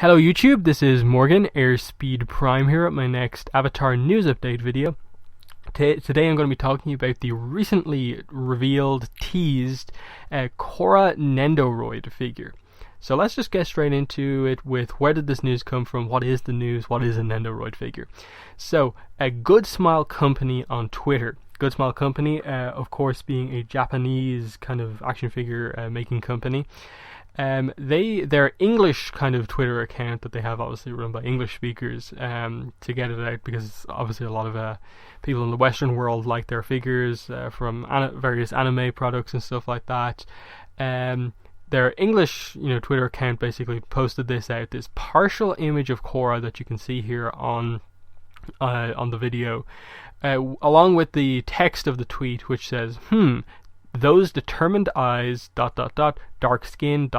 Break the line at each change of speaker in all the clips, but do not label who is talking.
Hello YouTube, this is Morgan, Airspeed Prime here at my next Avatar news update video. Today I'm going to be talking about the recently revealed, teased Korra Nendoroid figure. So let's just get straight into it with where did this news come from, what is the news, what is a Nendoroid figure. So, a Good Smile Company on Twitter. Good Smile Company, of course, being a Japanese kind of action figure making company. Their English kind of Twitter account that they have, obviously run by English speakers, to get it out, because obviously a lot of people in the Western world like their figures from various anime products and stuff like that. Their English, Twitter account basically posted this partial image of Korra that you can see here on the video, along with the text of the tweet, which says, those determined eyes, ... dark skin, ...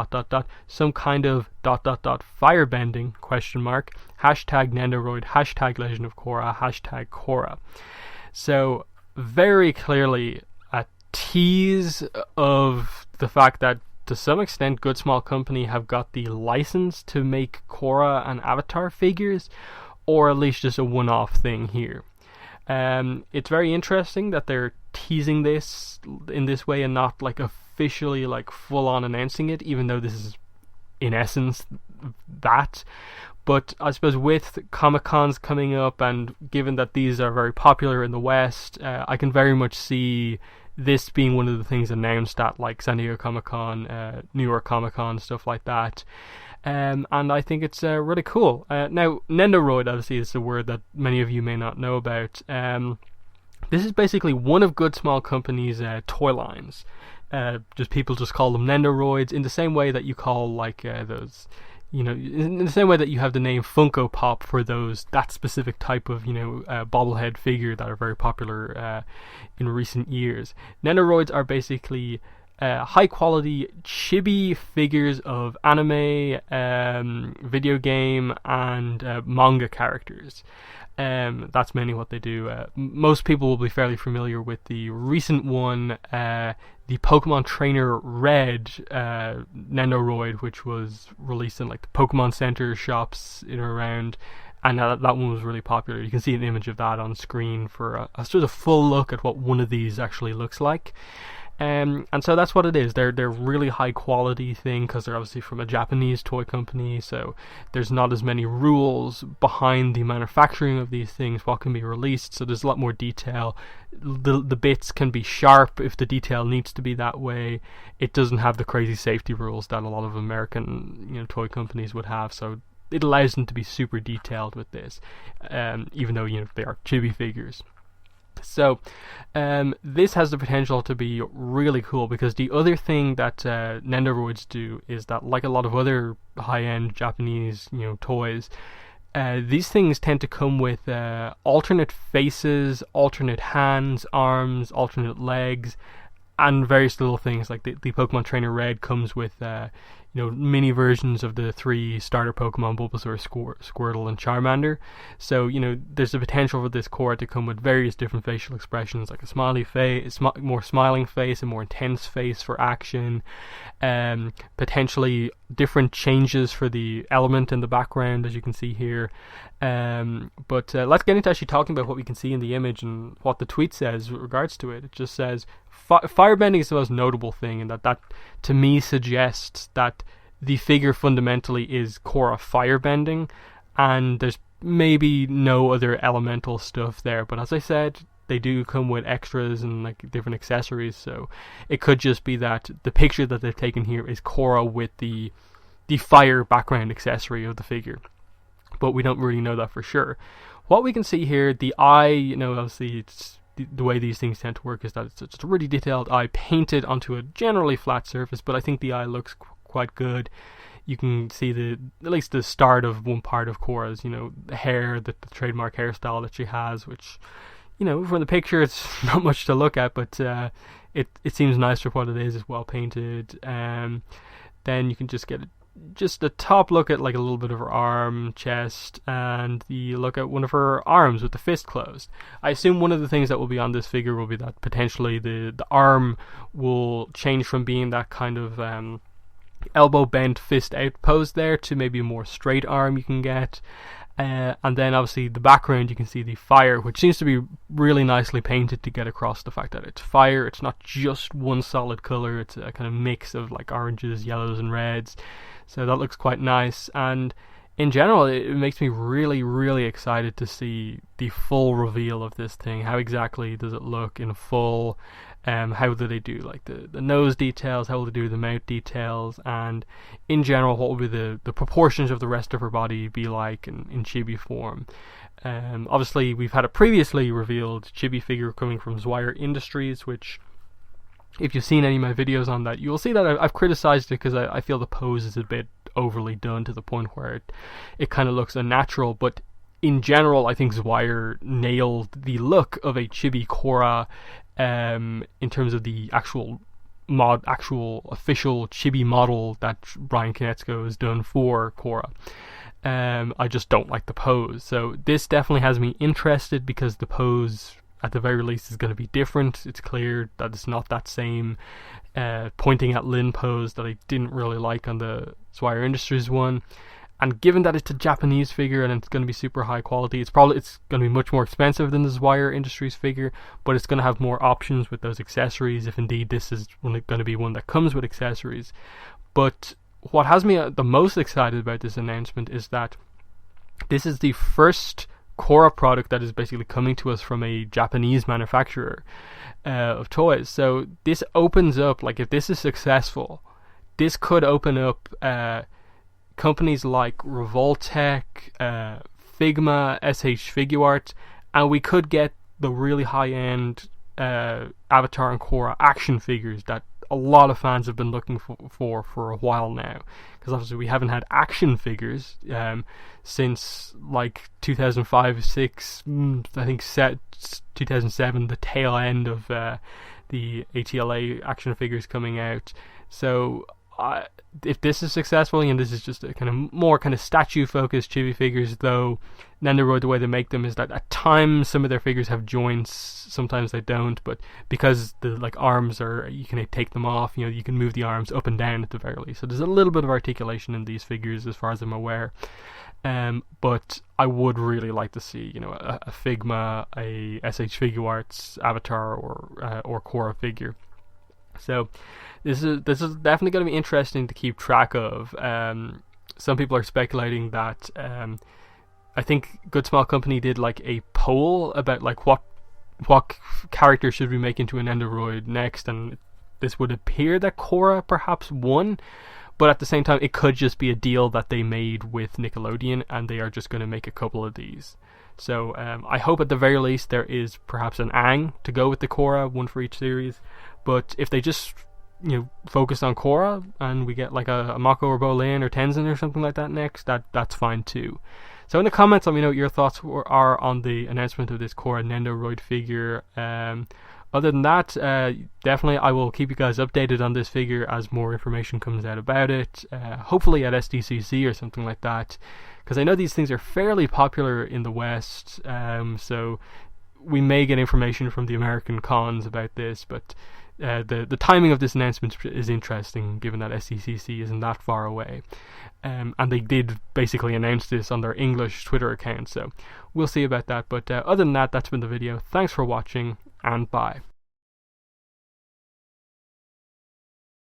some kind of ... firebending, ? Hashtag Nendoroid, hashtag Legend of Korra, hashtag Korra. So, very clearly a tease of the fact that, to some extent, Good Small Company have got the license to make Korra and Avatar figures, or at least just a one-off thing here. It's very interesting that they're teasing this in this way and not officially full on announcing it, even though this is in essence that. But I suppose with Comic-Cons coming up, and given that these are very popular in the West, I can very much see this being one of the things announced at San Diego Comic-Con, New York Comic-Con, stuff like that. And I think it's really cool. Now, Nendoroid obviously is a word that many of you may not know about. This is basically one of Good Small Company's toy lines. People just call them Nendoroids, in the same way that you call those, in the same way that you have the name Funko Pop for that specific type of bobblehead figure that are very popular in recent years. Nendoroids are basically high quality chibi figures of anime, video game, and manga characters. That's mainly what they do. Most people will be fairly familiar with the recent one, the Pokemon Trainer Red Nendoroid, which was released in the Pokemon Center shops in or around, and that one was really popular. You can see an image of that on screen for a sort of full look at what one of these actually looks like. And so that's what it is. They're really high quality thing, because they're obviously from a Japanese toy company, so there's not as many rules behind the manufacturing of these things, what can be released, so there's a lot more detail. The bits can be sharp if the detail needs to be that way. It doesn't have the crazy safety rules that a lot of American toy companies would have, so it allows them to be super detailed with this, even though they are chibi figures. So, this has the potential to be really cool, because the other thing that Nendoroids do is that, like a lot of other high-end Japanese, toys, these things tend to come with alternate faces, alternate hands, arms, alternate legs, and various little things. Like the Pokemon Trainer Red comes with mini versions of the 3 starter Pokemon, Bulbasaur, Squirtle, and Charmander. So, there's the potential for this Korra to come with various different facial expressions, like a smiley face, more smiling face, a more intense face for action, potentially different changes for the element in the background, as you can see here. But let's get into actually talking about what we can see in the image and what the tweet says with regards to it. It just says, firebending is the most notable thing, and that to me suggests that the figure fundamentally is Korra firebending, and there's maybe no other elemental stuff there. But as I said, they do come with extras and different accessories, so it could just be that the picture that they've taken here is Korra with the fire background accessory of the figure, but we don't really know that for sure. What we can see here, the eye, obviously it's the way these things tend to work is that it's just a really detailed eye painted onto a generally flat surface, but I think the eye looks quite good. You can see at least the start of one part of Korra's, the hair, the trademark hairstyle that she has, which, from the picture it's not much to look at, but it seems nice for what it is. It's well painted. Then you can just get just a top look at a little bit of her arm, chest, and the look at one of her arms with the fist closed. I assume one of the things that will be on this figure will be that potentially the arm will change from being that kind of elbow bent fist out pose there to maybe a more straight arm you can get. And then obviously the background, you can see the fire, which seems to be really nicely painted to get across the fact that it's fire. It's not just one solid color, it's a kind of mix of like oranges, yellows and reds, so that looks quite nice. And in general, it makes me really, really excited to see the full reveal of this thing. How exactly does it look in full? How do they do like the nose details? How will they do the mouth details? And in general, what will be the proportions of the rest of her body be like in chibi form? Obviously, we've had a previously revealed chibi figure coming from Zwire Industries, which, if you've seen any of my videos on that, you'll see that I've criticized it because I feel the pose is a bit overly done to the point where it kind of looks unnatural. But in general, I think Zwire nailed the look of a chibi Korra in terms of the actual official chibi model that Brian Konietzko has done for Korra. I just don't like the pose. So this definitely has me interested because the pose, at the very least, is going to be different. It's clear that it's not that same pointing at Lin pose that I didn't really like on the Zwire Industries one. And given that it's a Japanese figure and it's going to be super high quality, it's going to be much more expensive than the Zwire Industries figure, but it's going to have more options with those accessories, if indeed this is going to be one that comes with accessories. But what has me the most excited about this announcement is that this is the first Korra product that is basically coming to us from a Japanese manufacturer of toys. So this opens up, like, if this is successful, this could open up companies like Revoltech, Figma, SH Figuarts, and we could get the really high-end Avatar and Korra action figures that a lot of fans have been looking for a while now. Because obviously we haven't had action figures since like 2005-6, I think 2007, the tail end of the ATLA action figures coming out. So if this is successful, and this is just a kind of more kind of statue focused chibi figures, though Nendoroid, the way they make them is that at times some of their figures have joints, sometimes they don't, but because the like arms are, you can take them off, you can move the arms up and down at the very least, so there's a little bit of articulation in these figures as far as I'm aware. But I would really like to see a Figma, a SH Figuarts Avatar or Korra figure. So this is definitely going to be interesting to keep track of. Some people are speculating that I think Good Small Company did like a poll about like what character should we make into an Nendoroid next, and this would appear that Korra perhaps won. But at the same time, it could just be a deal that they made with Nickelodeon, and they are just going to make a couple of these. So I hope at the very least there is perhaps an Aang to go with the Korra, one for each series. But if they just focus on Korra and we get like a Mako or Bolin or Tenzin or something like that next, that's fine too. So in the comments, let me know what your thoughts are on the announcement of this Korra Nendoroid figure. Other than that, definitely I will keep you guys updated on this figure as more information comes out about it. Hopefully at SDCC or something like that, because I know these things are fairly popular in the West. So we may get information from the American cons about this, but the timing of this announcement is interesting, given that SDCC isn't that far away. And they did basically announce this on their English Twitter account, so we'll see about that. But other than that, that's been the video. Thanks for watching, and bye.